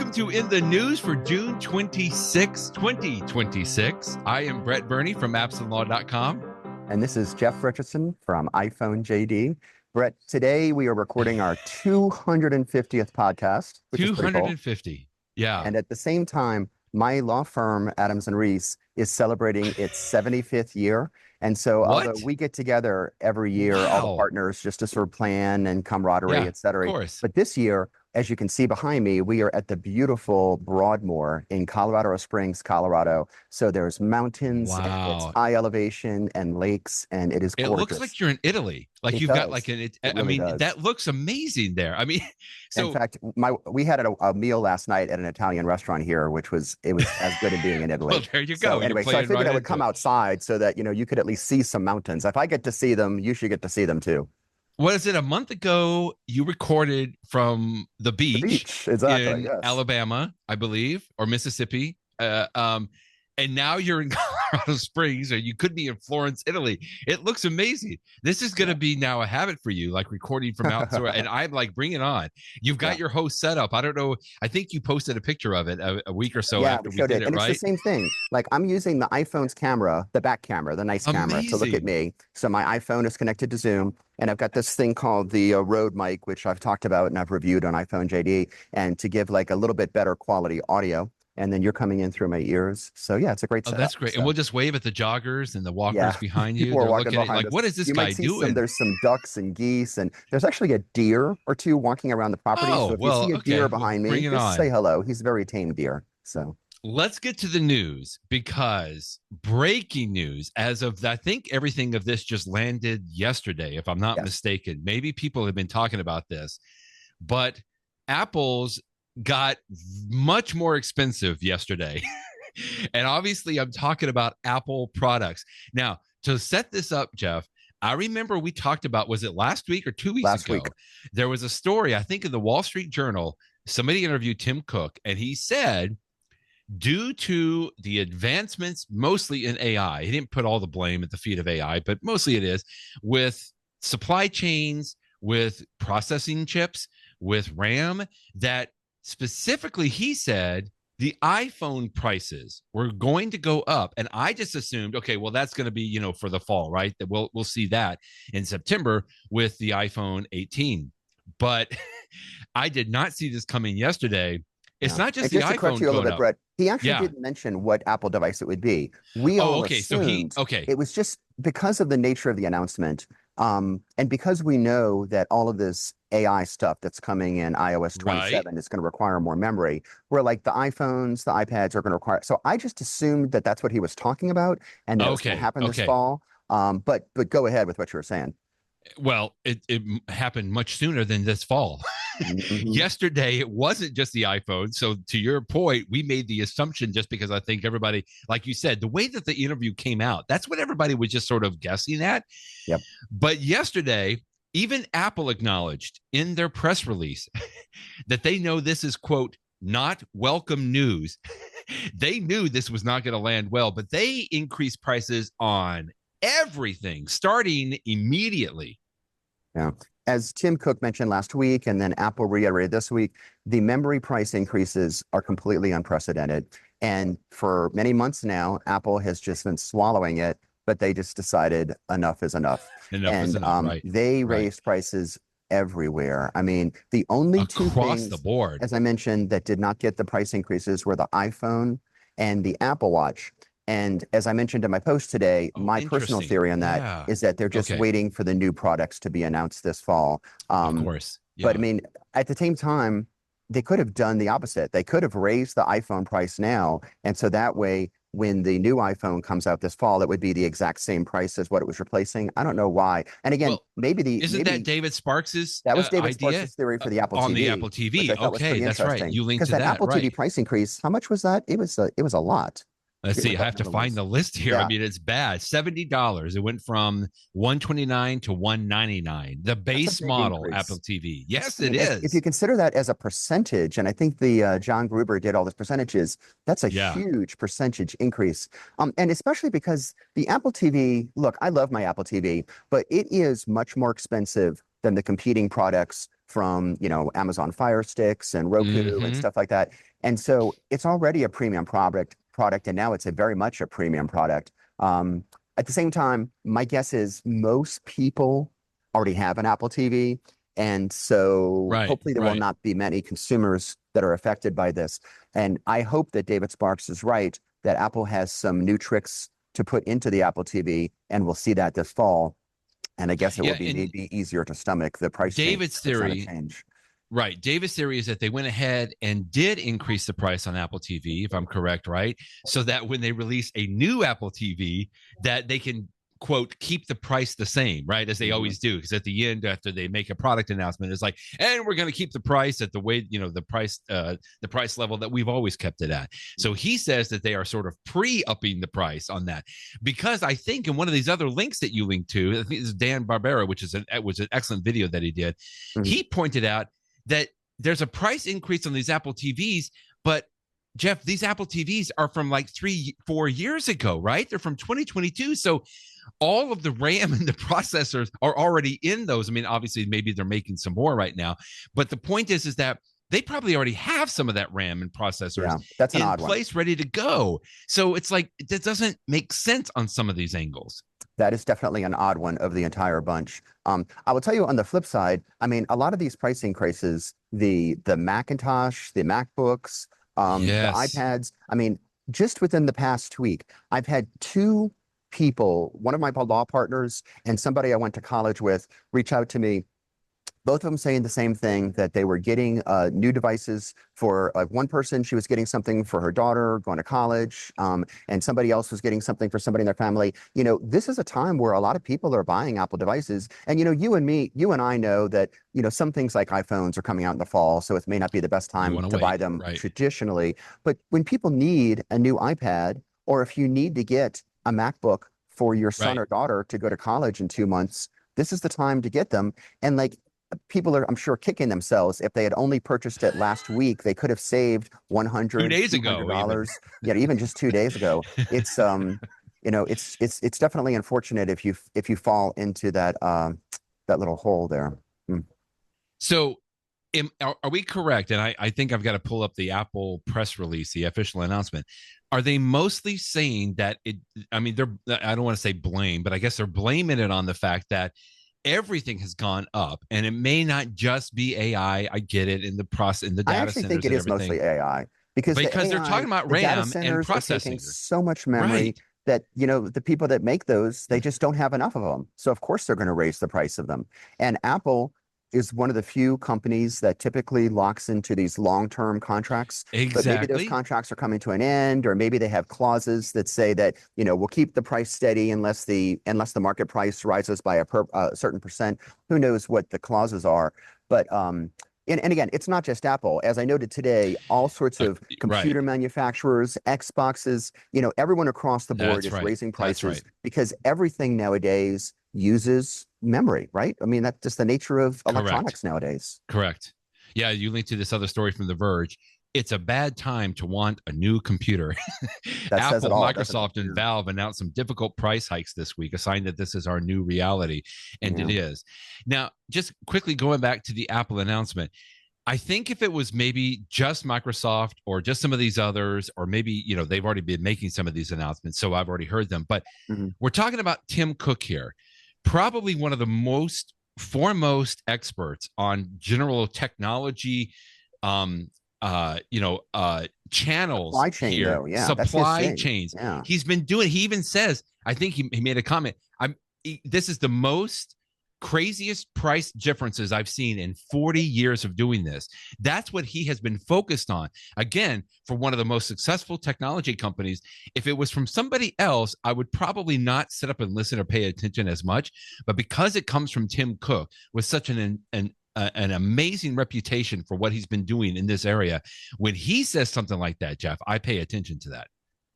Welcome to In the News for June 26, 2026. I am Brett Burney from appsandlaw.com. And this is Jeff Richardson from iPhone JD. Brett, today we are recording our 250th podcast, which is pretty cool. 250, yeah. And at the same time, my law firm, Adams and Reese, is celebrating its 75th year. And so although we get together every year, all the partners, just to sort of plan and camaraderie, et cetera. Of course. But this year, as you can see behind me, we are at the beautiful Broadmoor in Colorado Springs, Colorado. So there's mountains, and it's high elevation and lakes, and it is gorgeous. It looks like you're in Italy. Like you've got like an, I mean, that looks amazing there. I mean, so. In fact, we had a meal last night at an Italian restaurant here, it was as good as being in Italy. Well, there you go. So anyway, so I figured I would come outside so that, you could at least see some mountains. If I get to see them, you should get to see them too. What is it? A month ago, you recorded from the beach exactly, in Alabama, I believe, or Mississippi. And now you're in Colorado Springs, or you could be in Florence, Italy. It looks amazing. This is going to be now a habit for you, like recording from outside. And I'm like, bring it on. You've got your host set up. I don't know. I think you posted a picture of it a week or so after we did it, and right? It's the same thing. Like I'm using the iPhone's camera, the back camera, the nice camera to look at me. So my iPhone is connected to Zoom. And I've got this thing called the Rode mic, which I've talked about and I've reviewed on iPhone JD, and to give like a little bit better quality audio. And then you're coming in through my ears. So yeah, it's a great setup. That's great. So. And we'll just wave at the joggers and the walkers behind you. They're looking at like, what is this guy doing? There's some ducks and geese, and there's actually a deer or two walking around the property. So if you see a deer behind me, just say hello. He's a very tame deer. So let's get to the news, because breaking news as of, I think everything of this just landed yesterday, if I'm not mistaken. Maybe people have been talking about this, but Apple's got much more expensive yesterday. And obviously I'm talking about Apple products. Now, to set this up, Jeff, I remember we talked about, was it last week or 2 weeks ago? There was a story, I think in the Wall Street Journal, somebody interviewed Tim Cook, and he said, due to the advancements mostly in AI, he didn't put all the blame at the feet of AI, but mostly it is, with supply chains, with processing chips, with RAM, that specifically, he said the iPhone prices were going to go up. And I just assumed, okay, well, that's going to be, for the fall, right? That we'll see that in September with the iPhone 18. But I did not see this coming yesterday. It's not just the iPhone. To correct you a little bit, Brett, he actually didn't mention what Apple device it would be. We all assumed it was just because of the nature of the announcement. And because we know that all of this AI stuff that's coming in iOS 27 is going to require more memory, where like the iPhones, the iPads are going to require. So I just assumed that that's what he was talking about, and that was going to happen this fall. But go ahead with what you were saying. Well, it happened much sooner than this fall. Yesterday, it wasn't just the iPhone. So to your point, we made the assumption, just because I think everybody, like you said, the way that the interview came out, that's what everybody was just sort of guessing at. Yep. But yesterday, even Apple acknowledged in their press release that they know this is, quote, not welcome news. They knew this was not going to land well, but they increased prices on everything starting immediately. Yeah. As Tim Cook mentioned last week, and then Apple reiterated this week, the memory price increases are completely unprecedented. And for many months now, Apple has just been swallowing it, but they just decided enough is enough. They raised prices everywhere. I mean, the only two things, the board, as I mentioned, that did not get the price increases were the iPhone and the Apple Watch. And as I mentioned in my post today, my personal theory on that is that they're just waiting for the new products to be announced this fall. Of course. Yeah. But I mean, at the same time, they could have done the opposite. They could have raised the iPhone price now. And so that way, when the new iPhone comes out this fall, it would be the exact same price as what it was replacing. I don't know why. And again, isn't that David Sparks's that was David Sparks's theory for the Apple TV. On the Apple TV. Okay, that's right. You linked to that. Because that Apple TV price increase, how much was that? It was a lot. Let's see. I have to find the list here. I mean, it's bad. $70. It went from $129 to $199. The base model Apple TV. Yes, it is. If you consider that as a percentage, and I think the John Gruber did all those percentages, that's a huge percentage increase. And especially because the Apple TV, look, I love my Apple TV, but it is much more expensive than the competing products from, Amazon Fire Sticks and Roku and stuff like that. And so it's already a premium product, and now it's a very much a premium product. At the same time, my guess is most people already have an Apple TV. And so hopefully there will not be many consumers that are affected by this. And I hope that David Sparks is right, that Apple has some new tricks to put into the Apple TV, and we'll see that this fall. And I guess it will be maybe easier to stomach the price David's theory. Right. David's theory is that they went ahead and did increase the price on Apple TV, if I'm correct, right? So that when they release a new Apple TV, that they can, quote, keep the price the same, right? As they always do. Because at the end, after they make a product announcement, it's like, and we're going to keep the price at the way, the price level that we've always kept it at. So he says that they are sort of pre-upping the price on that. Because I think in one of these other links that you linked to, I think this is Dan Barbera, which was an excellent video that he did. He pointed out that there's a price increase on these Apple TVs, but Jeff, these Apple TVs are from like 3-4 years ago, right? They're from 2022. So all of the RAM and the processors are already in those. I mean, obviously, maybe they're making some more right now, but the point is that they probably already have some of that RAM and processors that's an in odd place, ready to go. So it's like, that doesn't make sense on some of these angles. That is definitely an odd one of the entire bunch. I will tell you on the flip side, I mean, a lot of these price increases, the Macintosh, the MacBooks, the iPads, I mean, just within the past week, I've had two people, one of my law partners and somebody I went to college with, reach out to me, both of them saying the same thing, that they were getting new devices for one person. She was getting something for her daughter going to college, and somebody else was getting something for somebody in their family. This is a time where a lot of people are buying Apple devices. And, you and I know that, some things like iPhones are coming out in the fall, so it may not be the best time to buy them traditionally. But when people need a new iPad, or if you need to get a MacBook for your son or daughter to go to college in 2 months, this is the time to get them. And people are, I'm sure, kicking themselves. If they had only purchased it last week, they could have saved $100, 2 days ago, $200. Even just 2 days ago. It's it's definitely unfortunate if you fall into that little hole there. So are we correct? And I think I've got to pull up the Apple press release, the official announcement. Are they mostly saying that I don't want to say blame, but I guess they're blaming it on the fact that everything has gone up, and it may not just be AI. I get it in the process, in the data centers. I actually think it is mostly AI because they're talking about RAM and processing so much memory that the people that make those, they just don't have enough of them. So of course they're going to raise the price of them. And Apple is one of the few companies that typically locks into these long-term contracts. But maybe those contracts are coming to an end, or maybe they have clauses that say that, we'll keep the price steady unless the market price rises by a certain percent. Who knows what the clauses are? But and again, it's not just Apple. As I noted today, all sorts of computer manufacturers, Xboxes, everyone across the board is raising prices because everything nowadays uses memory, right? I mean, that's just the nature of electronics nowadays. Correct. Yeah, you linked to this other story from The Verge. It's a bad time to want a new computer. Apple, Microsoft, and Valve announced some difficult price hikes this week, a sign that this is our new reality, and it is. Now, just quickly going back to the Apple announcement, I think if it was maybe just Microsoft or just some of these others, or maybe, they've already been making some of these announcements, so I've already heard them. But we're talking about Tim Cook here, probably one of the foremost experts on general technology, channels, supply chain, here, supply chains. Yeah. He even says, I think he made a comment, this is the most craziest price differences I've seen in 40 years of doing this. That's what he has been focused on. Again, for one of the most successful technology companies, if it was from somebody else, I would probably not sit up and listen or pay attention as much. But because it comes from Tim Cook with such an amazing reputation for what he's been doing in this area, when he says something like that, Jeff, I pay attention to that.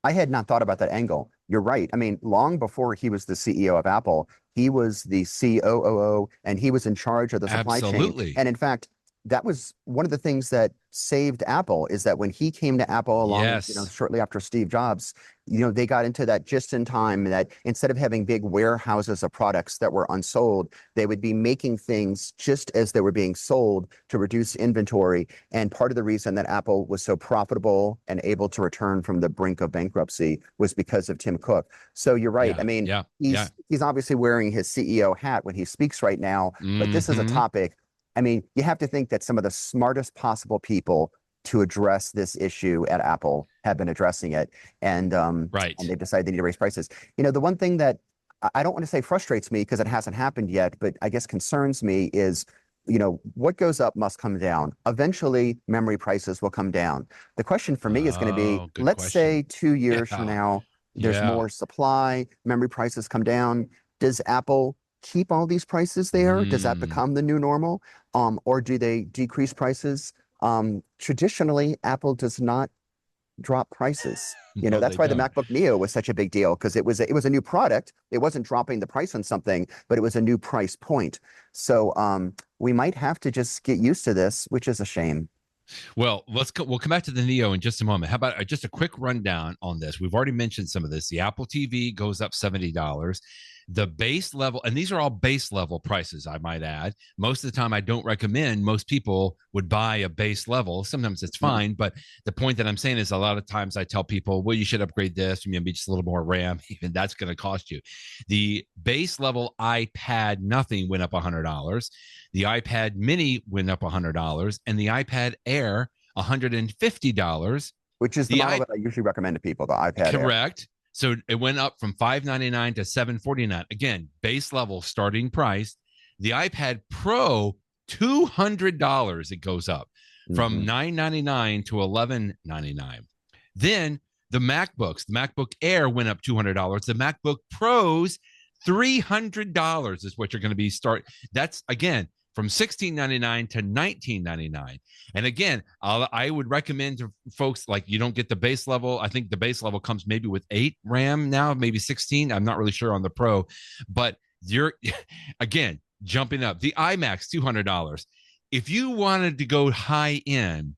I had not thought about that angle. You're right. I mean, long before he was the CEO of Apple, he was the COO, and he was in charge of the supply chain. And in fact, that was one of the things that saved Apple, is that when he came to Apple along, shortly after Steve Jobs, they got into that just in time, that instead of having big warehouses of products that were unsold, they would be making things just as they were being sold to reduce inventory. And part of the reason that Apple was so profitable and able to return from the brink of bankruptcy was because of Tim Cook. So you're right. I mean, he's obviously wearing his CEO hat when he speaks right now, but this is a topic. I mean, you have to think that some of the smartest possible people to address this issue at Apple have been addressing it, and they've decided they need to raise prices. The one thing that I don't want to say frustrates me, because it hasn't happened yet, but I guess concerns me is, what goes up must come down. Eventually, memory prices will come down. The question for me is going to be, let's say 2 years from now, there's more supply, memory prices come down. Does Apple keep all these prices there? Does that become the new normal? Or do they decrease prices? Traditionally, Apple does not drop prices. That's why the MacBook Neo was such a big deal, because it was a new product. It wasn't dropping the price on something, but it was a new price point. So we might have to just get used to this, which is a shame. Well, we'll come back to the Neo in just a moment. How about just a quick rundown on this? We've already mentioned some of this. The Apple TV goes up $70. The base level, and these are all base level prices, I might add. Most of the time, I don't recommend most people would buy a base level. Sometimes it's fine, but the point that I'm saying is, a lot of times I tell people, well, you should upgrade this, maybe just a little more RAM. Even that's going to cost you. The base level iPad nothing went up $100. The iPad mini went up $100, and the iPad Air $150. Which is the model that I usually recommend to people, the iPad Correct. Air. So it went up from $599 to $749. Again, base level starting price. The iPad Pro, $200. It goes up from $999 to $1,199. Then the MacBooks, the MacBook Air went up $200. The MacBook Pros, $300 is what you're going to be That's, again, from $1,699 to $1,999. And again, I would recommend to folks, like, you don't get the base level. I think the base level comes maybe with 8 RAM now, maybe 16. I'm not really sure on the Pro, but you're, again, jumping up. The iMac's $200. If you wanted to go high end,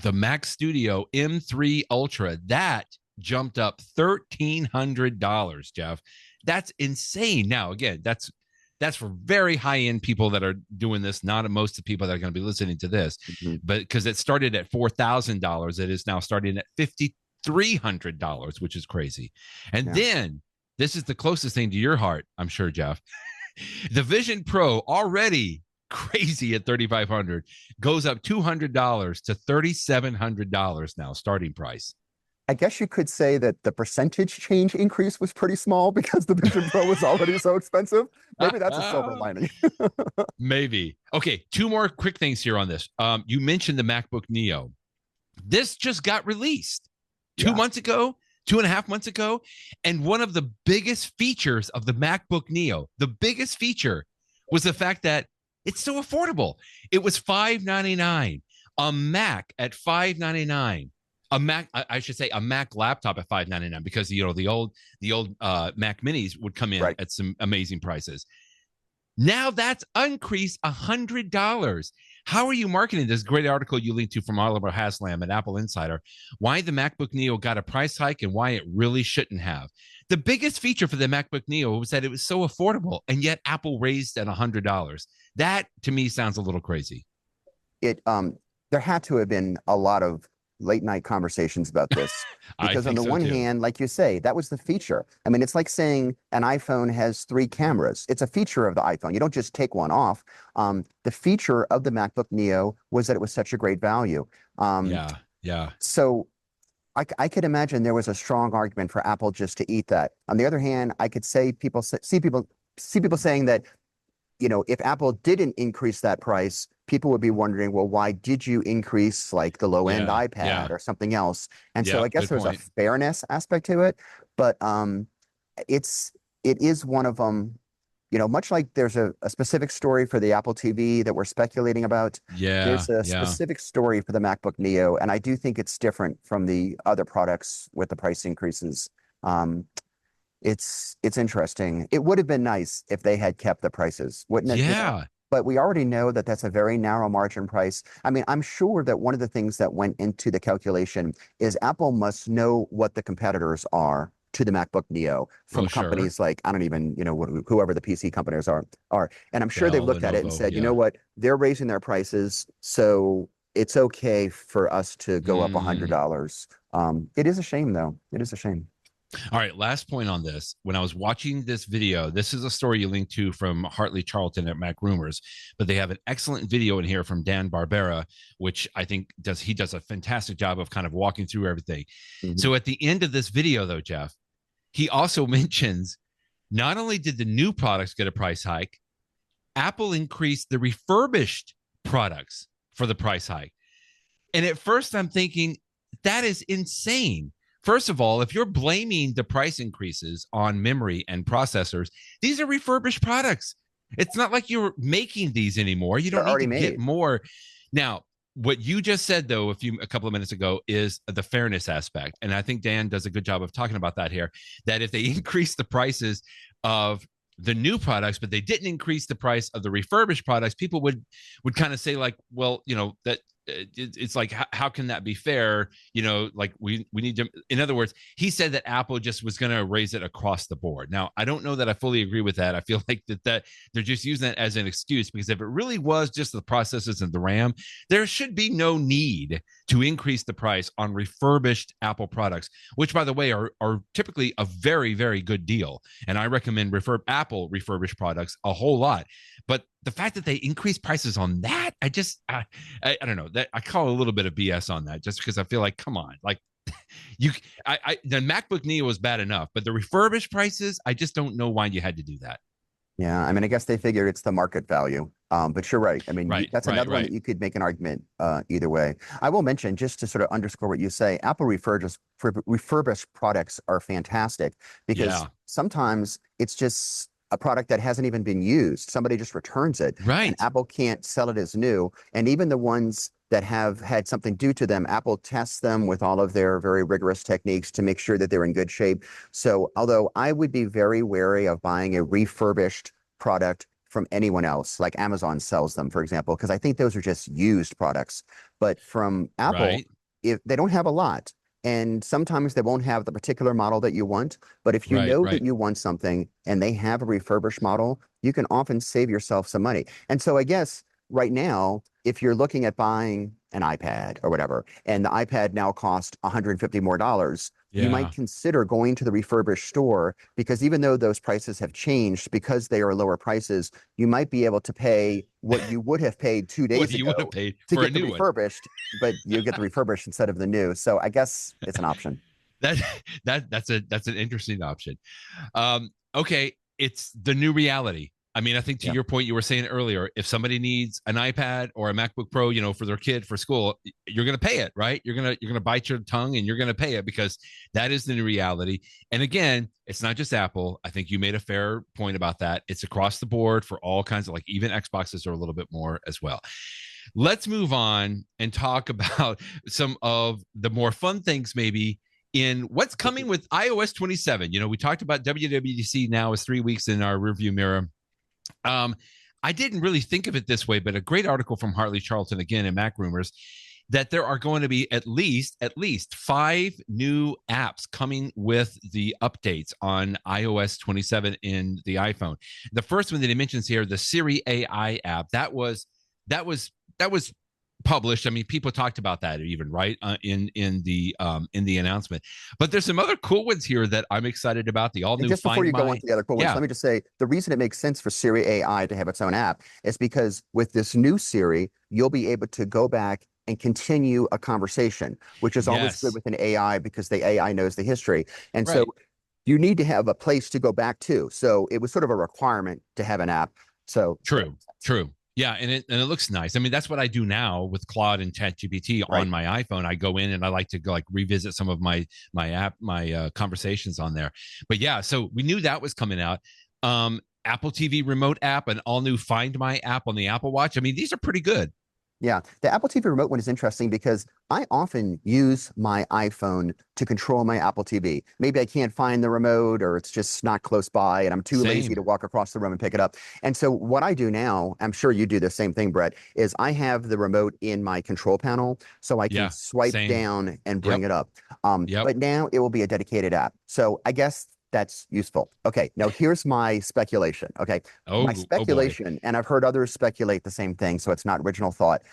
the Mac Studio M3 Ultra, that jumped up $1,300, Jeff. That's insane. Now, again, that's for very high-end people that are doing this, not most of the people that are going to be listening to this. But because it started at $4,000, it is now starting at $5,300, which is crazy. And then, this is the closest thing to your heart, I'm sure, Jeff. The Vision Pro, already crazy at $3,500, goes up $200 to $3,700 now, starting price. I guess you could say that the percentage change increase was pretty small because the Vision Pro was already so expensive. Maybe that's a silver lining. Maybe. Okay, 2 more quick things here on this. You mentioned the MacBook Neo. This just got released 2 months ago, 2.5 months ago. And one of the biggest features of the MacBook Neo, the biggest feature, was the fact that it's so affordable. It was $599, a Mac at $599. A Mac, I should say, a Mac laptop at $599, because the old Mac Minis would come in at some amazing prices. Now that's increased $100. How are you marketing this? Great article you linked to from Oliver Haslam at Apple Insider. Why the MacBook Neo got a price hike and why it really shouldn't have. The biggest feature for the MacBook Neo was that it was so affordable, and yet Apple raised at $100. That, to me, sounds a little crazy. There had to have been a lot of late night conversations about this, because on the one hand, like you say, that was the feature. I mean, it's like saying an iPhone has 3 cameras. It's a feature of the iPhone. You don't just take one off. The feature of the MacBook Neo was that it was such a great value. So I could imagine there was a strong argument for Apple just to eat that. On the other hand, I could see people saying that, if Apple didn't increase that price, people would be wondering, well, why did you increase like the low end iPad or something else? And so I guess there's a fairness aspect to it, but it is one of them, much like there's a specific story for the Apple TV that we're speculating about. There's a specific story for the MacBook Neo. And I do think it's different from the other products with the price increases. It's interesting. It would have been nice if they had kept the prices, wouldn't it? but we already know that that's a very narrow margin price. I mean, I'm sure that one of the things that went into the calculation is Apple must know what the competitors are to the MacBook Neo from companies like, I don't even, whoever the PC companies are. And I'm sure they've looked at it and said, you know what, they're raising their prices, so it's okay for us to go up $100. It is a shame, though. It is a shame. All right, last point on this. When I was watching this video, this is a story you linked to from Hartley Charlton at MacRumors, but they have an excellent video in here from Dan Barbera, which I think does a fantastic job of kind of walking through everything. So at the end of this video, though, Jeff, he also mentions not only did the new products get a price hike, Apple increased the refurbished products for the price hike. And at first I'm thinking, that is insane. First of all, if you're blaming the price increases on memory and processors, these are refurbished products. It's not like you're making these anymore. You don't need to get more. Now, what you just said, though, a couple of minutes ago, is the fairness aspect. And I think Dan does a good job of talking about that here, that if they increase the prices of the new products, but they didn't increase the price of the refurbished products, people would kind of say, like, well, that it's like, how can that be fair? Like we need to, in other words, he said that Apple just was going to raise it across the board. Now, I don't know that I fully agree with that. I feel like that they're just using that as an excuse, because if it really was just the processors and the RAM, there should be no need to increase the price on refurbished Apple products, which, by the way, are typically a very, very good deal. And I recommend Apple refurbished products a whole lot. But the fact that they increase prices on that, I don't know, that I call a little bit of BS on that, just because I feel like, come on, like the MacBook Neo was bad enough, but the refurbished prices, I just don't know why you had to do that. Yeah, I mean, I guess they figure it's the market value. But you're right. I mean, that's another one that you could make an argument either way. I will mention, just to sort of underscore what you say, Apple refurbished products are fantastic, because sometimes it's just a product that hasn't even been used. Somebody just returns it. Right. And Apple can't sell it as new. And even the ones that have had something due to them, Apple tests them with all of their very rigorous techniques to make sure that they're in good shape. So although I would be very wary of buying a refurbished product from anyone else, like Amazon sells them, for example, because I think those are just used products. But from Apple, if they don't have a lot, and sometimes they won't have the particular model that you want. But if you know that you want something and they have a refurbished model, you can often save yourself some money. And so I guess right now, if you're looking at buying an iPad or whatever, and the iPad now costs $150 more, you might consider going to the refurbished store, because even though those prices have changed, because they are lower prices, you might be able to pay what you would have paid 2 days ago to get the refurbished, but you get the refurbished instead of the new. So I guess it's an option. That's an interesting option. Okay, it's the new reality. I mean, I think to your point, you were saying earlier, if somebody needs an iPad or a MacBook Pro, for their kid for school, you're going to pay it, right? You're going to bite your tongue and you're going to pay it, because that is the new reality. And again, it's not just Apple. I think you made a fair point about that. It's across the board for all kinds of, like, even Xboxes are a little bit more as well. Let's move on and talk about some of the more fun things, maybe, in what's coming with iOS 27. We talked about WWDC now is 3 weeks in our rearview mirror. I didn't really think of it this way, but a great article from Hartley Charlton, again, in MacRumors, that there are going to be at least 5 new apps coming with the updates on iOS 27 in the iPhone. The first one that he mentions here, the Siri AI app, that was published. I mean, people talked about that even, right, in the announcement. But there's some other cool ones here that I'm excited about. The all-new just before you go on to the other cool ones, let me just say, the reason it makes sense for Siri AI to have its own app is because with this new Siri, you'll be able to go back and continue a conversation, which is always good with an AI, because the AI knows the history. And so you need to have a place to go back to. So it was sort of a requirement to have an app. So true. Yeah, and it looks nice. I mean, that's what I do now with Claude and ChatGPT on my iPhone. I go in and I like to go, like, revisit some of my conversations on there. But yeah, so we knew that was coming out. Apple TV remote app, an all new Find My app on the Apple Watch. I mean, these are pretty good. Yeah, the Apple TV remote one is interesting because I often use my iPhone to control my Apple TV. Maybe I can't find the remote or it's just not close by and I'm too lazy to walk across the room and pick it up. And so what I do now, I'm sure you do the same thing, Brett, is I have the remote in my control panel so I can swipe down and bring it up. But now it will be a dedicated app. So I guess that's useful. Okay, now here's my speculation. Okay, my speculation, and I've heard others speculate the same thing, so it's not original thought.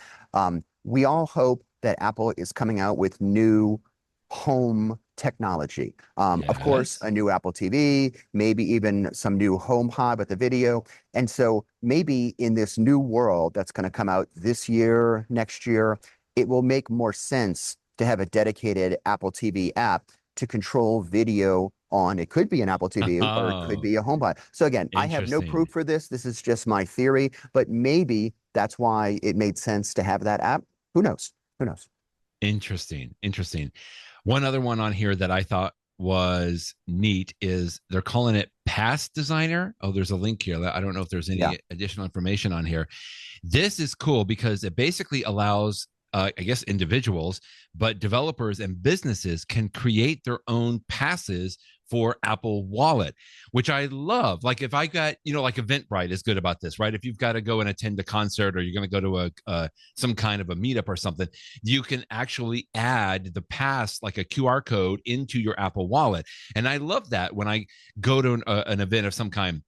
We all hope that Apple is coming out with new home technology. Of course, a new Apple TV, maybe even some new HomePod with the video. And so maybe in this new world that's going to come out this year, next year, it will make more sense to have a dedicated Apple TV app to control video on. It could be an Apple TV or it could be a HomePod. So again, I have no proof for this. This is just my theory, but maybe that's why it made sense to have that app. Who knows? Who knows? Interesting. One other one on here that I thought was neat is they're calling it Pass Designer. Oh, there's a link here. I don't know if there's any additional information on here. This is cool because it basically allows I guess individuals, but developers and businesses can create their own passes for Apple Wallet, which I love. Like if I got, like Eventbrite is good about this, right? If you've got to go and attend a concert or you're going to go to some kind of a meetup or something, you can actually add the pass, like a QR code, into your Apple Wallet. And I love that when I go to an event of some kind.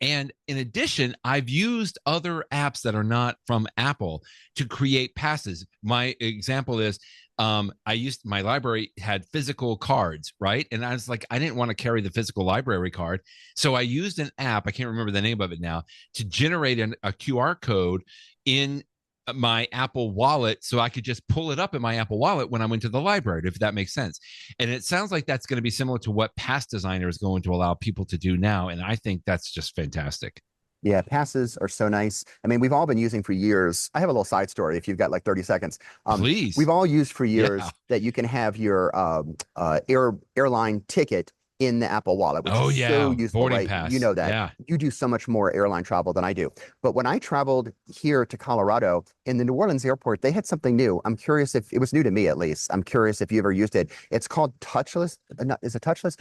And in addition, I've used other apps that are not from Apple to create passes. My example is my library had physical cards, right? And I was like, I didn't want to carry the physical library card. So I used an app, I can't remember the name of it now, to generate a QR code in my Apple Wallet so I could just pull it up in my Apple Wallet when I went to the library, if that makes sense. And it sounds like that's going to be similar to what Pass Designer is going to allow people to do now. And I think that's just fantastic. Yeah, passes are so nice. I mean, we've all been using for years. I have a little side story if you've got like 30 seconds. Please. We've all used for years that you can have your airline ticket in the Apple Wallet, which is so useful, boarding right? pass. You know that. Yeah. You do so much more airline travel than I do. But when I traveled here to Colorado, in the New Orleans airport, they had something new. I'm curious if it was new to me, at least. I'm curious if you ever used it. It's called touchless. Is it touchless?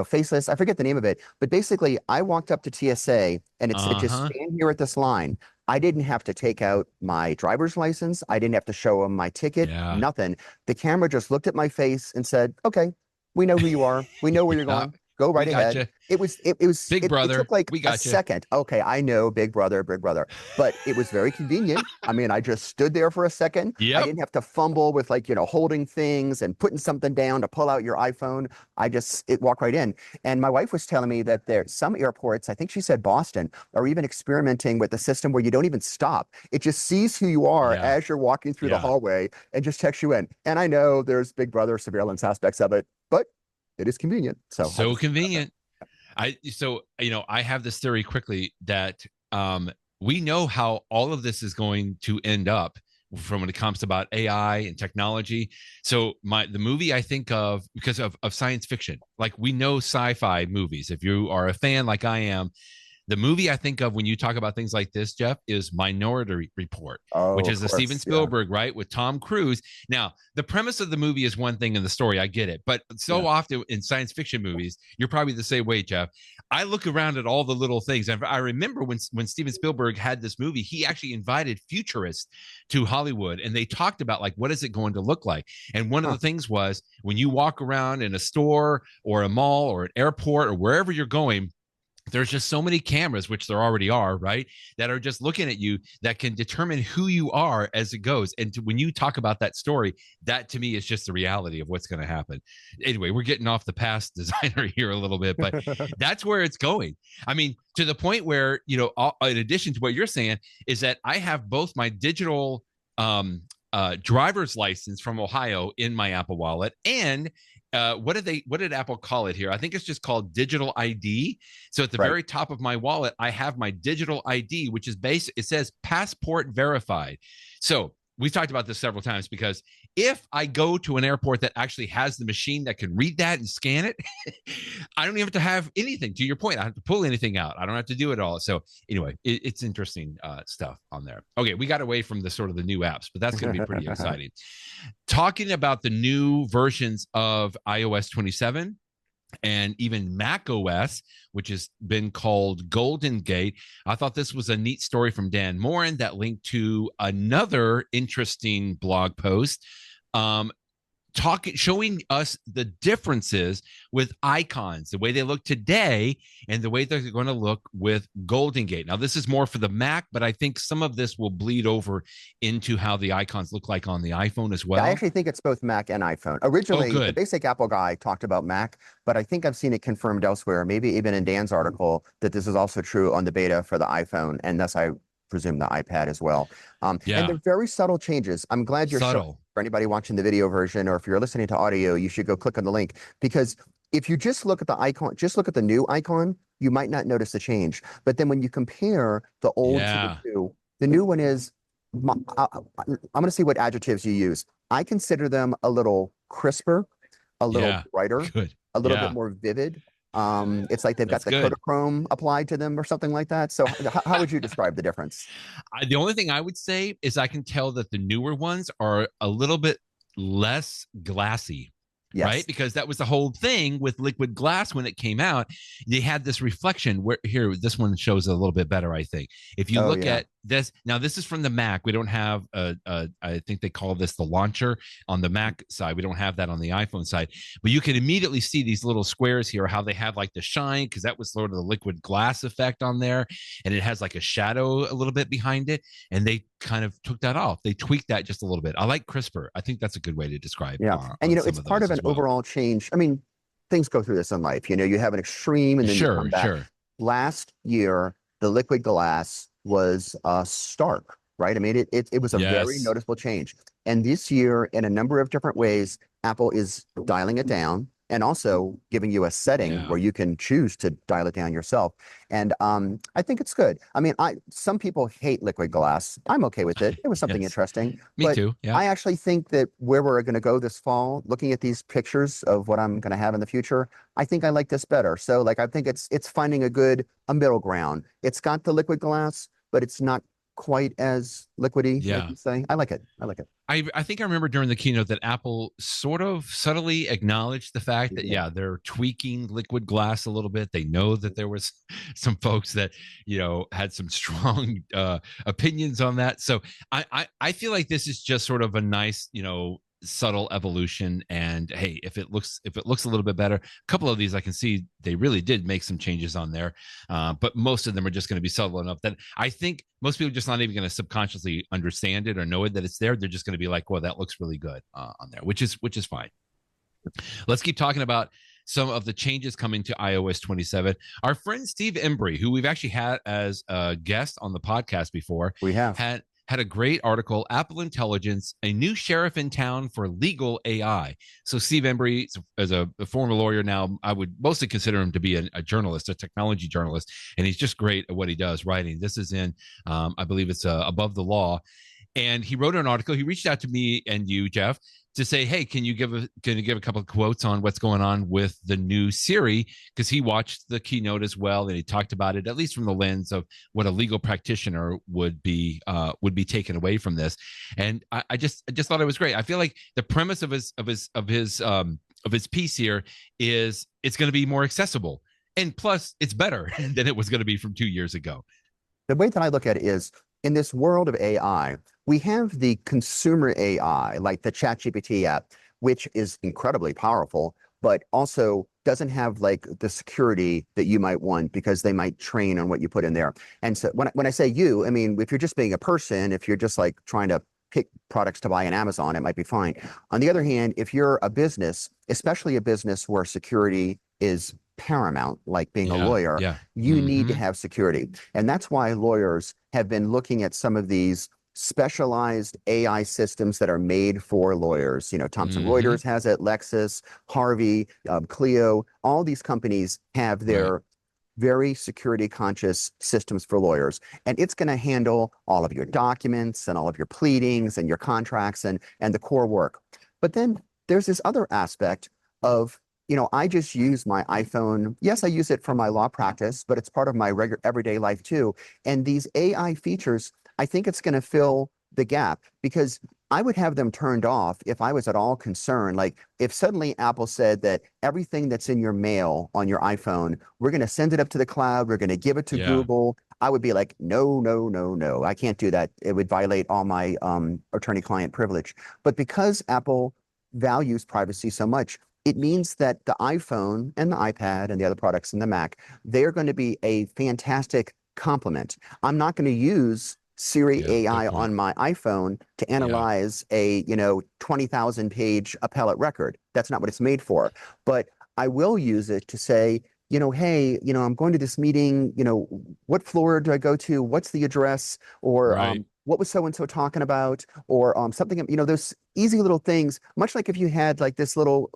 Faceless. I forget the name of it. But basically, I walked up to TSA and it said, just stand here at this line. I didn't have to take out my driver's license. I didn't have to show them my ticket, nothing. The camera just looked at my face and said, okay, we know who you are. We know where you're going. Go right ahead. It was Big Brother. It took like a second. Okay, I know, Big Brother, but it was very convenient. I mean, I just stood there for a second. I didn't have to fumble with holding things and putting something down to pull out your iPhone. It walked right in. And my wife was telling me that there's some airports, I think she said Boston, are even experimenting with a system where you don't even stop. It just sees who you are as you're walking through the hallway and just checks you in. And I know there's Big Brother surveillance aspects of it, but it is convenient. So convenient. I have this theory quickly that we know how all of this is going to end up from when it comes about AI and technology. So the movie I think of, because of science fiction, like we know sci-fi movies. If you are a fan like I am, the movie I think of when you talk about things like this, Jeff, is Minority Report, which is a Steven Spielberg, right, with Tom Cruise. Now, the premise of the movie is one thing in the story, I get it. But so often in science fiction movies, you're probably the same way, Jeff. I look around at all the little things. And I remember when Steven Spielberg had this movie, he actually invited futurists to Hollywood. And they talked about, like, what is it going to look like? And one of the things was when you walk around in a store or a mall or an airport or wherever you're going, there's just so many cameras, which there already are, right, that are just looking at you that can determine who you are as it goes. And when you talk about that story, that to me is just the reality of what's going to happen. Anyway, we're getting off the Pass Designer here a little bit, but that's where it's going. I mean, to the point where, in addition to what you're saying, is that I have both my digital driver's license from Ohio in my Apple Wallet and what did Apple call it here? I think it's just called digital ID. So at the very top of my wallet, I have my digital ID, which is it says passport verified. So we've talked about this several times, because if I go to an airport that actually has the machine that can read that and scan it, I don't even have to have anything. To your point, I don't have to pull anything out. I don't have to do it all. So anyway, it's interesting stuff on there. Okay, we got away from the sort of the new apps, but that's going to be pretty exciting. Talking about the new versions of iOS 27 and even Mac OS, which has been called Golden Gate. I thought this was a neat story from Dan Morin that linked to another interesting blog post, showing us the differences with icons, the way they look today and the way they're going to look with Golden Gate. Now, this is more for the Mac, but I think some of this will bleed over into how the icons look like on the iPhone as well. I actually think it's both Mac and iPhone. Originally, the basic Apple guy talked about Mac, but I think I've seen it confirmed elsewhere, maybe even in Dan's article, that this is also true on the beta for the iPhone, and thus I presume the iPad as well. And they're very subtle changes. I'm glad you're subtle. For anybody watching the video version, or if you're listening to audio, you should go click on the link, because if you just look at the icon, just look at the new icon, you might not notice the change. But then when you compare the old to the new one is, I'm going to see what adjectives you use. I consider them a little crisper, a little brighter, a little bit more vivid. It's like they've got the Kodachrome applied to them or something like that. So how would you describe the difference? The only thing I would say is I can tell that the newer ones are a little bit less glassy. Yes. Right? Because that was the whole thing with liquid glass when it came out. They had this reflection where here, this one shows a little bit better, I think. If you look at this, now this is from the Mac. We don't have, I think they call this the launcher on the Mac side. We don't have that on the iPhone side. But you can immediately see these little squares here, how they have like the shine, because that was sort of the liquid glass effect on there. And it has like a shadow a little bit behind it. And they kind of took that off. They tweaked that just a little bit. I like crisper. I think that's a good way to describe. And it's part of an overall change. I mean, things go through this in life. You have an extreme and then you come back. Last year, the liquid glass was stark, right? I mean, it was a very noticeable change. And this year, in a number of different ways, Apple is dialing it down and also giving you a setting where you can choose to dial it down yourself. And I think it's good. I mean, some people hate liquid glass. I'm okay with it. It was something interesting. Me too. I actually think that where we're going to go this fall, looking at these pictures of what I'm going to have in the future, I think I like this better. So like, I think it's finding a middle ground. It's got the liquid glass, but it's not quite as liquidy, like you say. I like it. I think I remember during the keynote that Apple sort of subtly acknowledged the fact that they're tweaking liquid glass a little bit. They know that there was some folks that had some strong opinions on that. So I feel like this is just sort of a nice subtle evolution. And hey, if it looks a little bit better, a couple of these I can see they really did make some changes on there, but most of them are just going to be subtle enough that I think most people are just not even going to subconsciously understand it or know it that it's there. They're just going to be like, well, that looks really good on there, which is fine. Let's keep talking about some of the changes coming to iOS 27. Our friend Steve Embry, who we've actually had as a guest on the podcast before, had a great article, Apple Intelligence, a new sheriff in town for legal AI. So Steve Embry, as a former lawyer now, I would mostly consider him to be a journalist, a technology journalist, and he's just great at what he does, writing. This is in, I believe it's Above the Law. And he wrote an article. He reached out to me and you, Jeff, to say, hey, can you give a couple of quotes on what's going on with the new Siri? Because he watched the keynote as well, and he talked about it, at least from the lens of what a legal practitioner would be taken away from this. And I just thought it was great. I feel like the premise of his piece here is it's going to be more accessible, and plus it's better than it was going to be from 2 years ago. The way that I look at it is, in this world of AI, we have the consumer AI, like the ChatGPT app, which is incredibly powerful, but also doesn't have like the security that you might want because they might train on what you put in there. And so when I say you, I mean, if you're just being a person, if you're just like trying to pick products to buy on Amazon, it might be fine. On the other hand, if you're a business, especially a business where security is paramount, like being a lawyer, you need to have security. And that's why lawyers have been looking at some of these specialized AI systems that are made for lawyers. Thomson Reuters has it, Lexis, Harvey, Clio, all these companies have their very security conscious systems for lawyers. And it's going to handle all of your documents and all of your pleadings and your contracts and the core work. But then there's this other aspect of, I just use my iPhone. Yes, I use it for my law practice, but it's part of my regular everyday life too. And these AI features, I think it's going to fill the gap, because I would have them turned off if I was at all concerned. Like if suddenly Apple said that everything that's in your mail on your iPhone, we're going to send it up to the cloud, we're going to give it to Google. I would be like, no, no, no, no, I can't do that. It would violate all my attorney-client privilege. But because Apple values privacy so much, it means that the iPhone and the iPad and the other products in the Mac, they're going to be a fantastic complement. I'm not going to use Siri AI on my iPhone to analyze a 20,000 page appellate record. That's not what it's made for. But I will use it to say, hey, I'm going to this meeting, what floor do I go to? What's the address? Or what was so-and-so talking about? Or something, those easy little things, much like if you had like this little,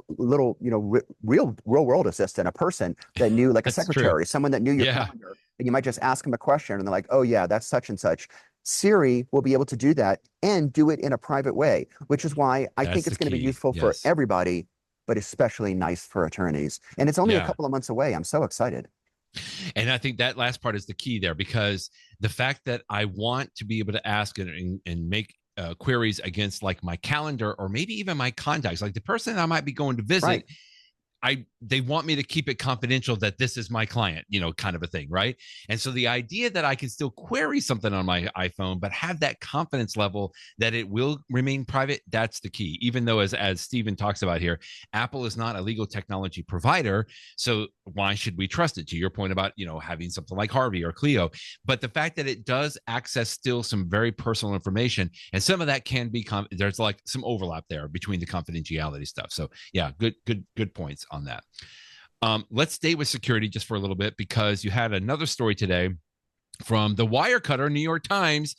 real world assistant, a person that knew, like a secretary, someone that knew your calendar, and you might just ask them a question and they're like, oh yeah, that's such and such. Siri will be able to do that and do it in a private way, which is why I think it's going to be useful for everybody, but especially nice for attorneys. And it's only a couple of months away. I'm so excited. And I think that last part is the key there, because the fact that I want to be able to ask and make queries against like my calendar, or maybe even my contacts, like the person I might be going to visit, they want me to keep it confidential that this is my client, kind of a thing, right? And so the idea that I can still query something on my iPhone, but have that confidence level that it will remain private, that's the key. Even though, as Stephen talks about here, Apple is not a legal technology provider, so why should we trust it? To your point about, having something like Harvey or Clio, but the fact that it does access still some very personal information, and some of that can be, there's like some overlap there between the confidentiality stuff. So yeah, good points on that. Let's stay with security just for a little bit, because you had another story today from the Wirecutter, New York Times,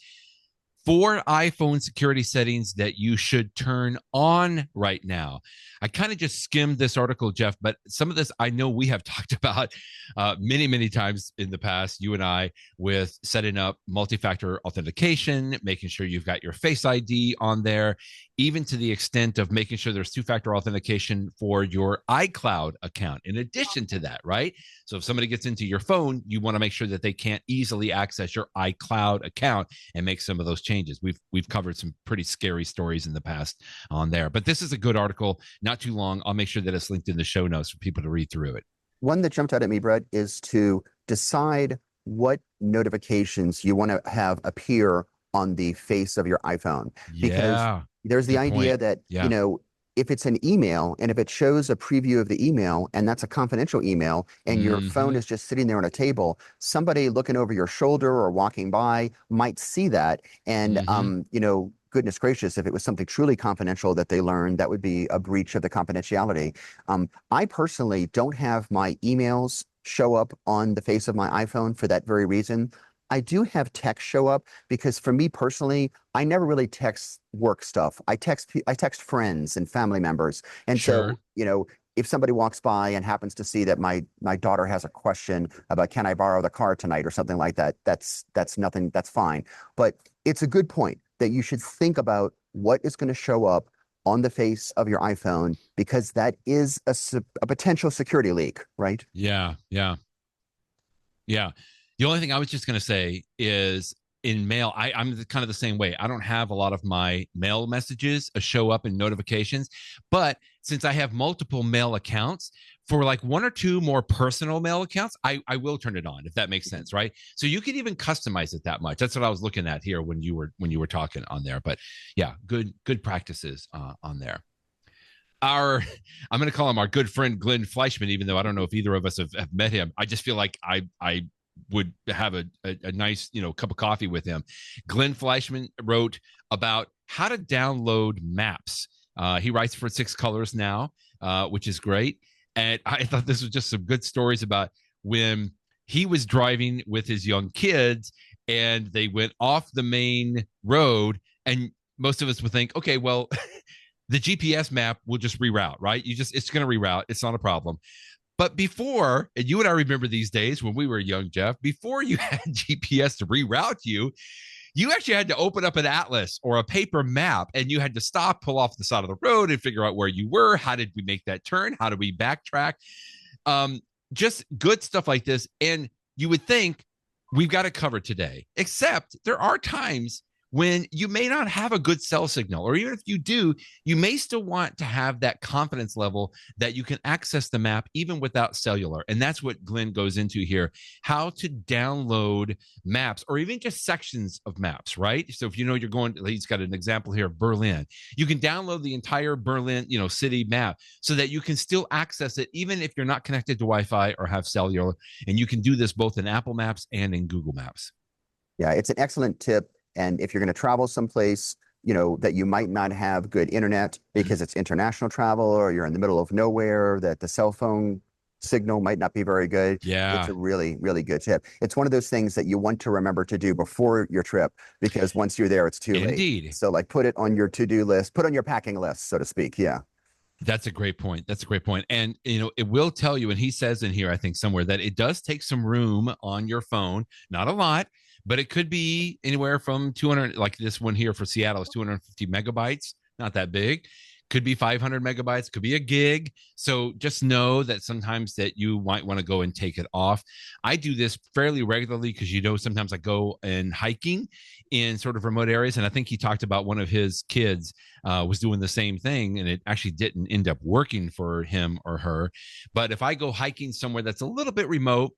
4 iPhone security settings that you should turn on right now. I kind of just skimmed this article, Jeff, but some of this I know we have talked about many times in the past, you and I, with setting up multi-factor authentication, making sure you've got your Face ID on there, even to the extent of making sure there's 2-factor authentication for your iCloud account. In addition to that, right? So if somebody gets into your phone, you want to make sure that they can't easily access your iCloud account and make some of those changes. We've covered some pretty scary stories in the past on there, but this is a good article, not too long. I'll make sure that it's linked in the show notes for people to read through it. One that jumped out at me, Brett, is to decide what notifications you want to have appear on the face of your iPhone. Because there's the idea that, if it's an email and if it shows a preview of the email and that's a confidential email and your phone is just sitting there on a table, somebody looking over your shoulder or walking by might see that. And, goodness gracious, if it was something truly confidential that they learned, that would be a breach of the confidentiality. I personally don't have my emails show up on the face of my iPhone for that very reason. I do have text show up because for me personally, I never really text work stuff. I text friends and family members. And so, if somebody walks by and happens to see that my daughter has a question about, can I borrow the car tonight or something like that, that's nothing, that's fine. But it's a good point that you should think about what is going to show up on the face of your iPhone, because that is a potential security leak, right? Yeah. The only thing I was just going to say is in mail, I'm kind of the same way. I don't have a lot of my mail messages show up in notifications, but since I have multiple mail accounts, for like 1 or 2 more personal mail accounts, I will turn it on, if that makes sense, right? So you can even customize it that much. That's what I was looking at here when you were talking on there. But yeah, good practices on there. I'm going to call him our good friend Glenn Fleischman, even though I don't know if either of us have met him. I just feel like I would have a nice cup of coffee with him. Glenn Fleischman wrote about how to download maps. He writes for 6 Colors now, which is great. And I thought this was just some good stories about when he was driving with his young kids and they went off the main road, and most of us would think, okay, well, the GPS map will just reroute, right? It's going to reroute. It's not a problem. But before, and you and I remember these days when we were young, Jeff, before you had GPS to reroute you, you actually had to open up an atlas or a paper map, and you had to stop, pull off the side of the road and figure out where you were. How did we make that turn? How do we backtrack? Just good stuff like this. And you would think we've got it covered today, except there are times when you may not have a good cell signal, or even if you do, you may still want to have that confidence level that you can access the map even without cellular. And that's what Glenn goes into here, how to download maps or even just sections of maps, right? So if you know you're going, he's got an example here of Berlin. You can download the entire Berlin, city map so that you can still access it even if you're not connected to Wi-Fi or have cellular. And you can do this both in Apple Maps and in Google Maps. Yeah, it's an excellent tip. And if you're going to travel someplace, that you might not have good internet because it's international travel, or you're in the middle of nowhere, that the cell phone signal might not be very good. Yeah. It's a really, really good tip. It's one of those things that you want to remember to do before your trip, because once you're there, it's too late. Indeed. So put it on your to-do list, put on your packing list, so to speak. Yeah. That's a great point. And, it will tell you, and he says in here, I think somewhere, that it does take some room on your phone, not a lot, but it could be anywhere from 200, like this one here for Seattle is 250 megabytes, not that big. Could be 500 megabytes, could be a gig. So just know that sometimes that you might want to go and take it off. I do this fairly regularly because, sometimes I go and hiking in sort of remote areas. And I think he talked about one of his kids was doing the same thing, and it actually didn't end up working for him or her. But if I go hiking somewhere that's a little bit remote,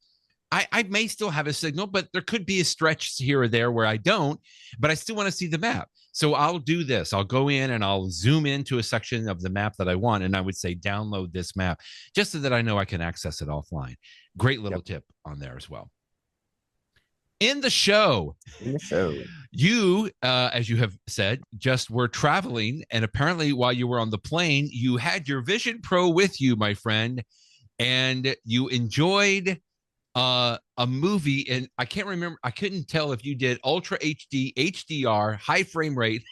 I may still have a signal, but there could be a stretch here or there where I don't, but I still want to see the map. So I'll do this. I'll go in and I'll zoom into a section of the map that I want. And I would say, download this map just so that I know I can access it offline. Great little tip on there as well. In the show, you, as you have said, just were traveling. And apparently while you were on the plane, you had your Vision Pro with you, my friend, and you enjoyed a movie, and I can't remember, I couldn't tell if you did Ultra HD, HDR, high frame rate,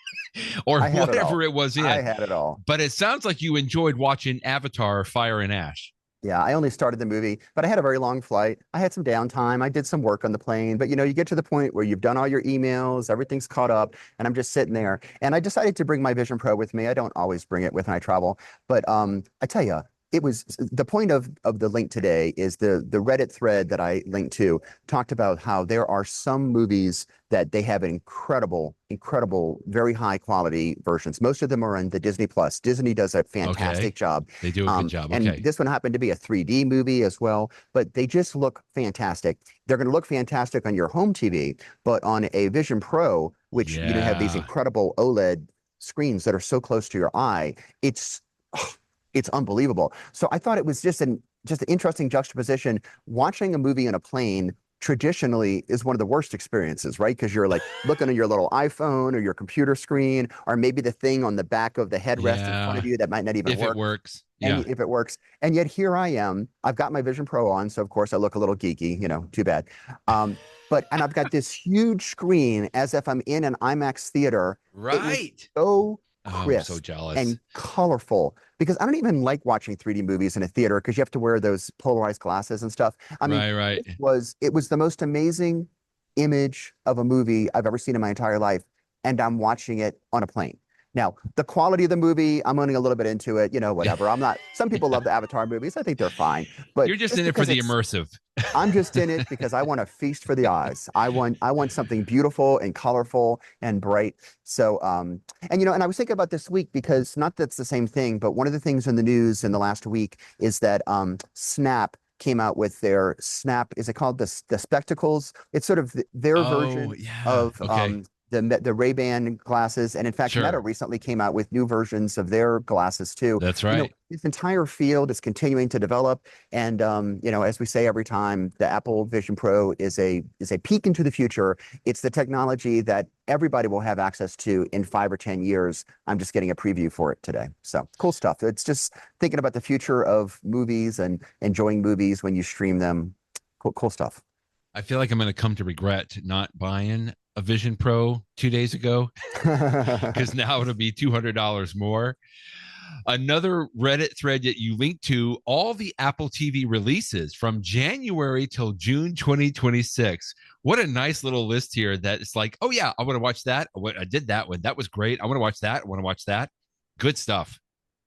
or whatever it was in. I had it all. But it sounds like you enjoyed watching Avatar Fire and Ash. Yeah, I only started the movie, but I had a very long flight. I had some downtime. I did some work on the plane, but you get to the point where you've done all your emails, everything's caught up, and I'm just sitting there. And I decided to bring my Vision Pro with me. I don't always bring it with when I travel, but I tell you, it was the point of the link today is the Reddit thread that I linked to talked about how there are some movies that they have incredible, very high quality versions. Most of them are on the Disney Plus. Disney does a fantastic job. They do a good job. And this one happened to be a 3D movie as well, but they just look fantastic. They're going to look fantastic on your home TV, but on a Vision Pro, which have these incredible OLED screens that are so close to your eye, it's unbelievable. So I thought it was just an interesting juxtaposition. Watching a movie in a plane traditionally is one of the worst experiences, right? Because you're looking at your little iPhone or your computer screen, or maybe the thing on the back of the headrest in front of you that might not even work. If it works. If it works. And yet here I am. I've got my Vision Pro on, so of course I look a little geeky, too bad. And I've got this huge screen as if I'm in an IMAX theater. Right. So crisp I'm so jealous. And colorful, because I don't even like watching 3D movies in a theater because you have to wear those polarized glasses and stuff. I mean, right. It was the most amazing image of a movie I've ever seen in my entire life, and I'm watching it on a plane. Now, the quality of the movie, I'm only a little bit into it, whatever. I'm not, some people love the Avatar movies. I think they're fine, but you're just in it for the immersive. I'm just in it because I want to feast for the eyes. I want something beautiful and colorful and bright. So, and I was thinking about this week because not that's the same thing, but one of the things in the news in the last week is that Snap came out with their Snap, is it called the Spectacles? It's sort of their version of the Ray-Ban glasses. And in fact, Meta recently came out with new versions of their glasses too. That's right. This entire field is continuing to develop. And, as we say every time, the Apple Vision Pro is a peek into the future. It's the technology that everybody will have access to in 5 or 10 years. I'm just getting a preview for it today. So cool stuff. It's just thinking about the future of movies and enjoying movies when you stream them. Cool stuff. I feel like I'm going to come to regret not buying a Vision Pro 2 days ago because now it'll be $200 more. Another Reddit thread that you linked to, all the Apple TV releases from January till June 2026. What a nice little list here that it's like, oh yeah, I want to watch that. I did that one. That was great. I want to watch that. I want to watch that. Good stuff.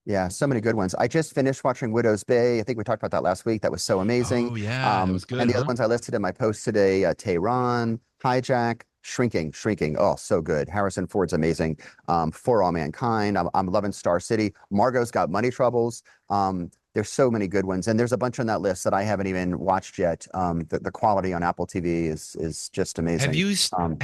Yeah, so many good ones. I just finished watching Widow's Bay. I think we talked about that last week. That was so amazing. Oh yeah, that was good. And the other ones I listed in my post today, Tehran, Hijack, Shrinking. Oh, so good. Harrison Ford's amazing. For All Mankind. I'm loving Star City. Margot's got money troubles. There's so many good ones, and there's a bunch on that list that I haven't even watched yet. The quality on Apple TV is just amazing. Have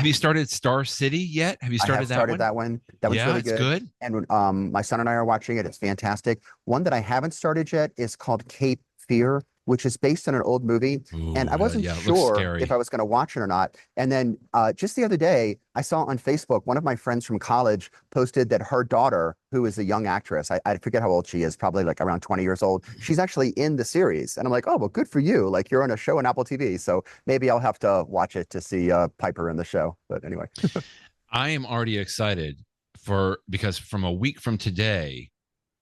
you started Star City yet? Have you started that one? That was really good. And my son and I are watching it. It's fantastic. One that I haven't started yet is called Cape Fear, which is based on an old movie. Ooh, and I wasn't sure if I was going to watch it or not. And then just the other day, I saw on Facebook, one of my friends from college posted that her daughter, who is a young actress, I forget how old she is, probably like around 20 years old. She's actually in the series. And I'm like, oh, well, good for you. Like you're on a show on Apple TV. So maybe I'll have to watch it to see Piper in the show. But anyway. I am already excited because from a week from today,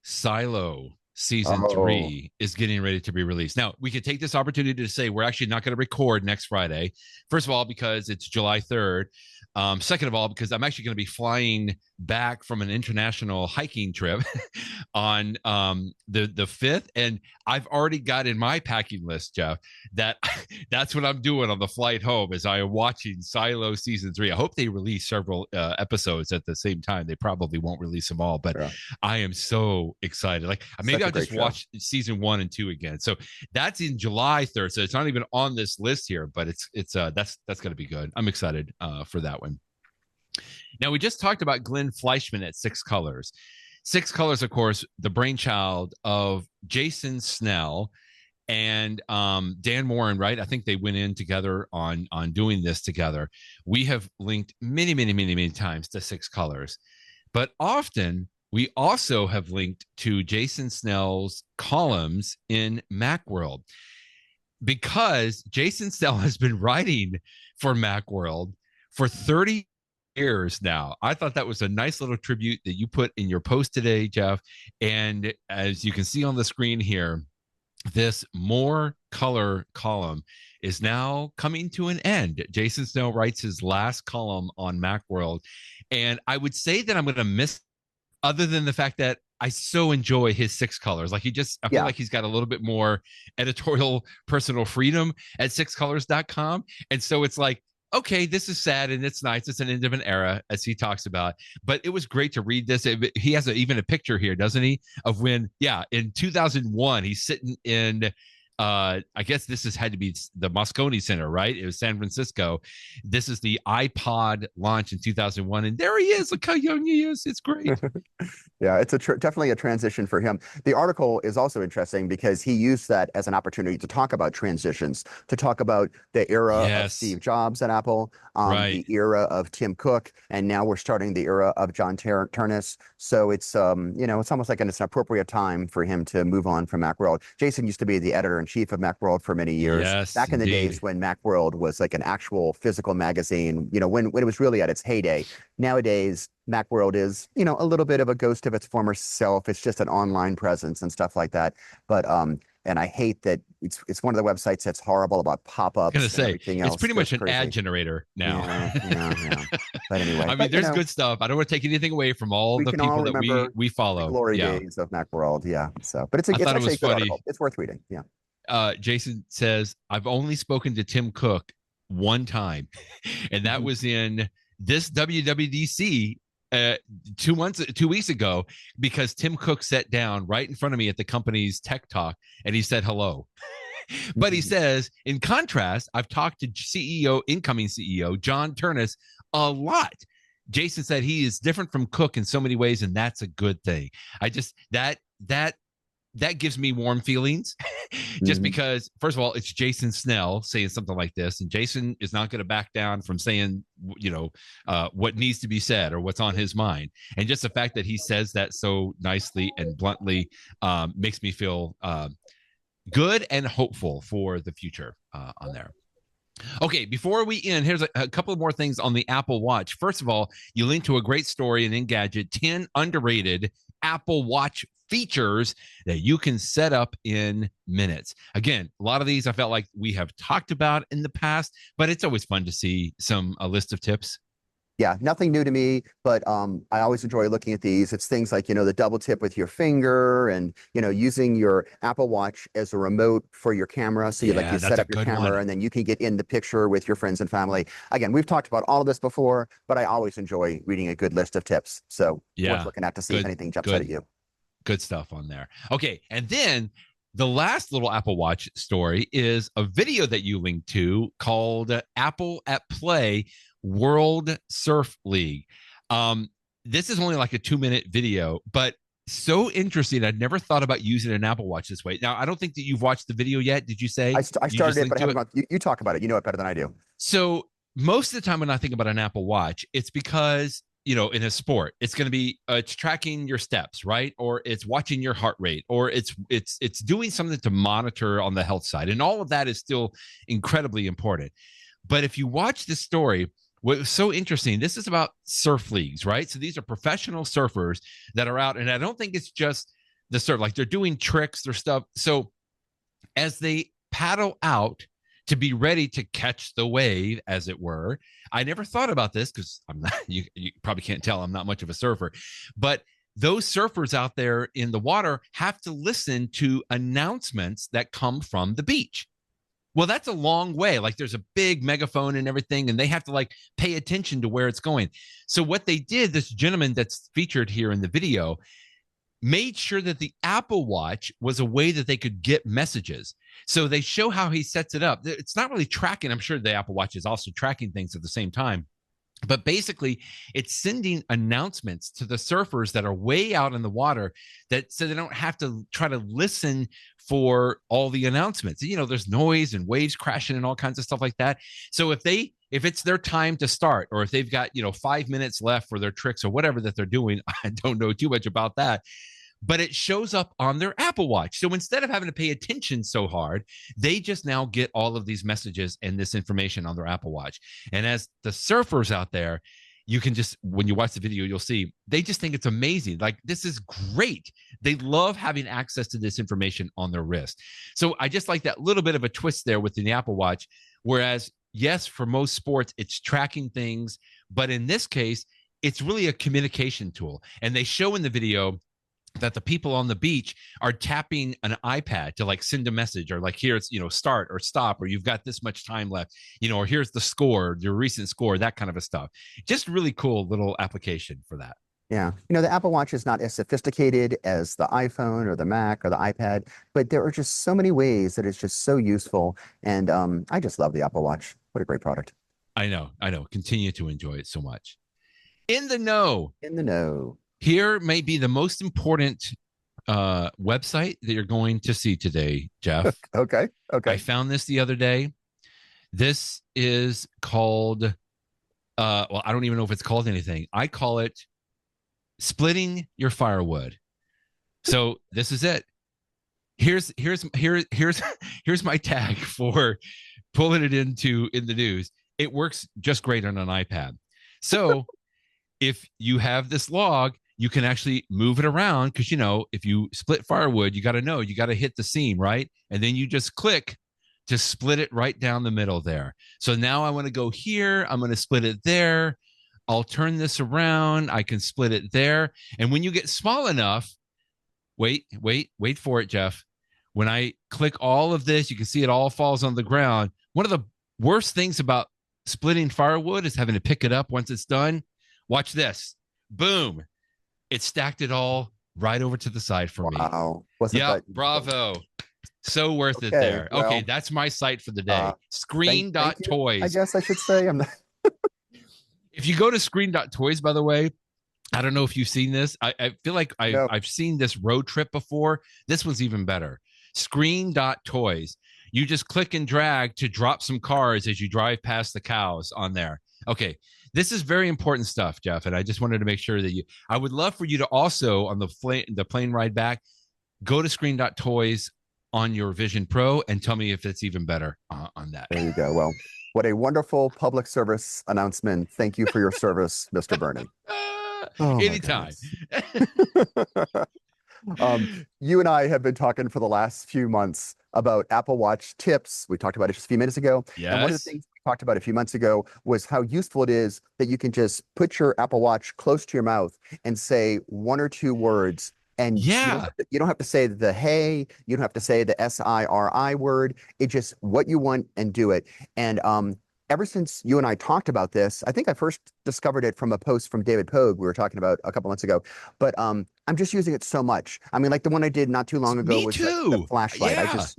Silo season 3 is getting ready to be released. Now, we could take this opportunity to say we're actually not going to record next Friday. First of all, because it's July 3rd. Second of all, because I'm actually going to be flying back from an international hiking trip on the 5th. And I've already got in my packing list, Jeff, that's what I'm doing on the flight home is I am watching Silo season 3. I hope they release several episodes at the same time. They probably won't release them all, but I am so excited. Like maybe I'll just watch season 1 and 2 again. So that's in July 3rd. So it's not even on this list here, but that's going to be good. I'm excited for that one. Now, we just talked about Glenn Fleischman at Six Colors. Six Colors, of course, the brainchild of Jason Snell and Dan Morin, right? I think they went in together on doing this together. We have linked many times to Six Colors, but often we also have linked to Jason Snell's columns in Macworld because Jason Snell has been writing for Macworld for 30 years now. I thought that was a nice little tribute that you put in your post today, Jeff. And as you can see on the screen here, this More Color column is now coming to an end. Jason Snell writes his last column on Macworld. And I would say that I'm going to miss, other than the fact that I so enjoy his Six Colors. Like I feel like he's got a little bit more editorial personal freedom at sixcolors.com. And so it's like, okay, this is sad and it's nice. It's an end of an era, as he talks about. But it was great to read this. He has even a picture here, doesn't he, of when, in 2001, he's sitting in, I guess this had to be the Moscone Center, right? It was San Francisco. This is the iPod launch in 2001. And there he is. Look how young he is. It's great. Yeah, it's definitely a transition for him. The article is also interesting because he used that as an opportunity to talk about transitions, to talk about the era of Steve Jobs at Apple, the era of Tim Cook, and now we're starting the era of John Ternus. So it's it's almost like it's an appropriate time for him to move on from Macworld. Jason used to be the editor-in-chief of Macworld for many years, back in the days when Macworld was like an actual physical magazine, when it was really at its heyday. Nowadays, Macworld is, a little bit of a ghost of its former self. It's just an online presence and stuff like that. But and I hate that it's one of the websites that's horrible about pop-ups and everything else. It's pretty much an ad generator now. Yeah. But anyway, there's good stuff. I don't want to take anything away from all the people that we follow. The glory days of Macworld. Yeah. So, but it's actually a good article. It's worth reading. Yeah. Jason says, I've only spoken to Tim Cook one time, and that was in this WWDC 2 weeks ago, because Tim Cook sat down right in front of me at the company's tech talk and he said hello. But he says, in contrast, I've talked to incoming CEO John Ternus a lot. Jason said he is different from Cook in so many ways, and that's a good thing. I just that gives me warm feelings just because, first of all, it's Jason Snell saying something like this, and Jason is not going to back down from saying, what needs to be said or what's on his mind. And just the fact that he says that so nicely and bluntly makes me feel good and hopeful for the future on there. Okay, before we end, here's a couple more things on the Apple Watch. First of all, you link to a great story in Engadget, 10 underrated Apple Watch features that you can set up in minutes. Again, a lot of these I felt like we have talked about in the past, but it's always fun to see a list of tips. Yeah, nothing new to me, but I always enjoy looking at these. It's things like, the double tip with your finger and, using your Apple Watch as a remote for your camera. So you set up your camera and then you can get in the picture with your friends and family. Again, we've talked about all of this before, but I always enjoy reading a good list of tips. So worth looking at to see if anything jumps out at you. Good stuff on there. Okay, and then the last little Apple Watch story is a video that you linked to called Apple at Play World Surf League. This is only like a 2-minute video, but so interesting. I'd never thought about using an Apple Watch this way. Now, I don't think that you've watched the video yet. Did you say? I started it, but I haven't you talk about it. You know it better than I do. So most of the time when I think about an Apple Watch, it's because, in a sport, it's going to be it's tracking your steps, right? Or it's watching your heart rate, or it's doing something to monitor on the health side. And all of that is still incredibly important. But if you watch this story, what's so interesting, this is about surf leagues, right? So these are professional surfers that are out, and I don't think it's just the surf, like they're doing tricks, their stuff. So as they paddle out to be ready to catch the wave, as it were, I never thought about this because I'm not, you probably can't tell, I'm not much of a surfer, but those surfers out there in the water have to listen to announcements that come from the beach. Well, that's a long way. Like there's a big megaphone and everything, and they have to pay attention to where it's going. So what they did, this gentleman that's featured here in the video, made sure that the Apple Watch was a way that they could get messages. So they show how he sets it up. It's not really tracking. I'm sure the Apple Watch is also tracking things at the same time. But basically, it's sending announcements to the surfers that are way out in the water so they don't have to try to listen for all the announcements. There's noise and waves crashing and all kinds of stuff like that. So if it's their time to start, or if they've got, 5 minutes left for their tricks or whatever that they're doing, I don't know too much about that, but it shows up on their Apple Watch. So instead of having to pay attention so hard, they just now get all of these messages and this information on their Apple Watch. And as the surfers out there, you can just, when you watch the video, you'll see, they just think it's amazing. Like, this is great. They love having access to this information on their wrist. So I just like that little bit of a twist there within the Apple Watch. Whereas, yes, for most sports, it's tracking things. But in this case, it's really a communication tool. And they show in the video that the people on the beach are tapping an iPad to send a message, or here it's, start or stop, or you've got this much time left, or here's the score, your recent score, that kind of a stuff. Just really cool little application for that. Yeah. The Apple Watch is not as sophisticated as the iPhone or the Mac or the iPad, but there are just so many ways that it's just so useful. And I just love the Apple Watch. What a great product. I know. Continue to enjoy it so much. In the know. Here may be the most important website that you're going to see today, Jeff. Okay. I found this the other day. This is called, I don't even know if it's called anything. I call it Splitting Your Firewood. So this is it. Here's my tag for pulling it in the news. It works just great on an iPad. So if you have this log, you can actually move it around, because, if you split firewood, you got to hit the seam, right? And then you just click to split it right down the middle there. So now I want to go here. I'm going to split it there. I'll turn this around. I can split it there. And when you get small enough, wait for it, Jeff. When I click all of this, you can see it all falls on the ground. One of the worst things about splitting firewood is having to pick it up once it's done. Watch this. Boom. It stacked it all right over to the side for me. Wow. Yeah, bravo. So worth it there. Well, okay, that's my site for the day. Screen.toys. I guess I should say I'm not. If you go to screen.toys, by the way, I don't know if you've seen this. I feel like I've seen this road trip before. This one's even better. Screen.toys. You just click and drag to drop some cars as you drive past the cows on there. Okay. This is very important stuff, Jeff, and I just wanted to make sure that I would love for you to also, on the plane ride back, go to screen.toys on your Vision Pro and tell me if it's even better on that. There you go. Well, what a wonderful public service announcement. Thank you for your service, Mr. Bernie. Anytime. You and I have been talking for the last few months about Apple Watch tips. We talked about it just a few minutes ago. Yes. And one of the things we talked about a few months ago was how useful it is that you can just put your Apple Watch close to your mouth and say one or two words. And you don't have to say the hey, you don't have to say the SIRI word. It just what you want and do it. And ever since you and I talked about this, I think I first discovered it from a post from David Pogue we were talking about a couple months ago. But I'm just using it so much. I mean, like the one I did not too long ago was the flashlight. Yeah. I just,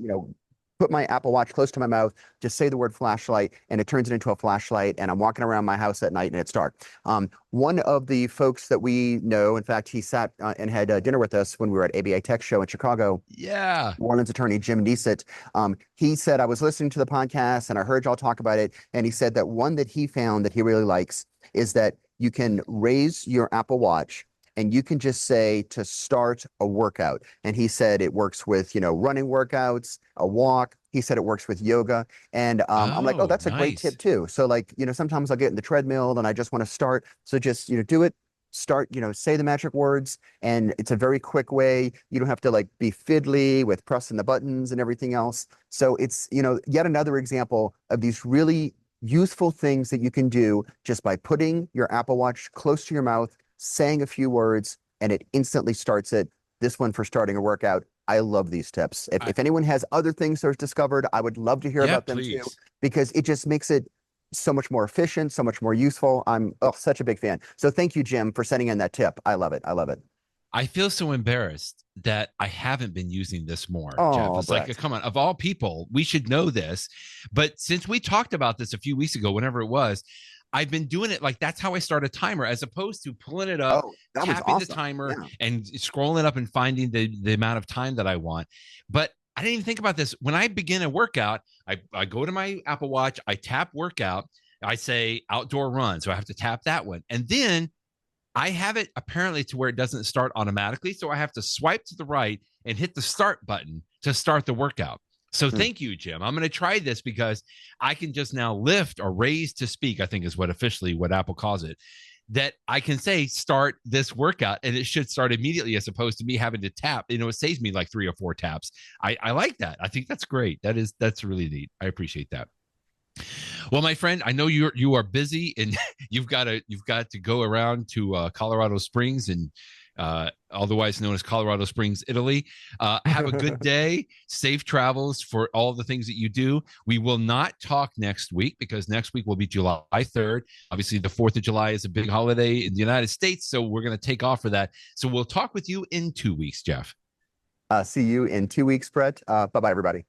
put my Apple Watch close to my mouth, just say the word flashlight, and it turns it into a flashlight. And I'm walking around my house at night and it's dark. One of the folks that we know, in fact, he sat and had dinner with us when we were at ABA Tech Show in Chicago. Yeah. New Orleans attorney Jim Neesett. He said, I was listening to the podcast and I heard y'all talk about it. And he said that one that he found that he really likes is that you can raise your Apple Watch and you can just say to start a workout. And he said it works with, running workouts, a walk. He said it works with yoga. And I'm like, oh, that's a great tip too. So like, sometimes I'll get in the treadmill and I just want to start. So just, do it, start, say the magic words. And it's a very quick way. You don't have to like be fiddly with pressing the buttons and everything else. So it's, yet another example of these really useful things that you can do just by putting your Apple Watch close to your mouth, saying a few words, and it instantly starts it. This one for starting a workout. I love these tips. If anyone has other things they've discovered, I would love to hear about them too, because it just makes it so much more efficient, so much more useful. I'm such a big fan. So thank you, Jim, for sending in that tip. I love it. I love it. I feel so embarrassed that I haven't been using this more, Jeff. It's Brett. like, come on, of all people, we should know this. But since we talked about this a few weeks ago, whenever it was, I've been doing it like that's how I start a timer, as opposed to pulling it up, tapping the timer, and scrolling up and finding the amount of time that I want. But I didn't even think about this. When I begin a workout, I go to my Apple Watch, I tap workout, I say outdoor run. So I have to tap that one. And then I have it apparently to where it doesn't start automatically. So I have to swipe to the right and hit the start button to start the workout. So thank you, Jim. I'm going to try this because I can just now lift or raise to speak, I think is what Apple calls it, that I can say start this workout and it should start immediately as opposed to me having to tap. It saves me like 3 or 4 taps. I like that. I think that's great. That's really neat. I appreciate that. Well, my friend, I know you are busy and you've got to go around to Colorado Springs and otherwise known as Colorado Springs, Italy. Have a good day. Safe travels for all the things that you do. We will not talk next week because next week will be July 3rd. Obviously, the 4th of July is a big holiday in the United States, so we're going to take off for that. So we'll talk with you in 2 weeks, Jeff. See you in 2 weeks, Brett. Bye-bye, everybody.